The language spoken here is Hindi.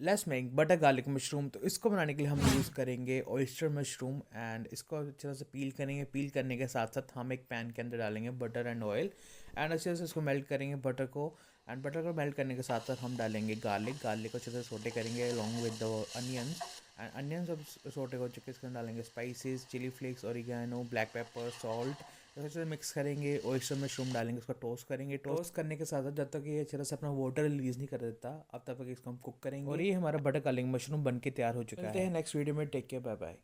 Let's make butter garlic mushroom. तो इसको बनाने के लिए हम यूज़ करेंगे ऑयस्टर मशरूम एंड इसको अच्छी तरह से पील करेंगे। पील करने के साथ साथ हम एक पैन के अंदर डालेंगे बटर एंड ऑयल एंड अच्छी तरह से इसको मेल्ट करेंगे बटर को। एंड बटर को मेल्ट करने के साथ साथ हम डालेंगे गार्लिक। गार्लिक को अच्छे से सोटे करेंगे along with the onions and onions अब सोटे हो चुके इसके अंदर डालेंगे spices, chilli flakes, oregano, black pepper, salt. अच्छे से मिक्स करेंगे, ऑयस्टर मशरूम डालेंगे, उसको टोस्ट करेंगे। टोस्ट करने के साथ साथ जब तक ये अच्छी तरह से अपना वाटर रिलीज नहीं कर देता अब तक इसको हम कुक करेंगे। और ये हमारा बटर गार्लिक मशरूम बन के तैयार हो चुका है। मिलते हैं नेक्स्ट वीडियो में। Take care, bye bye.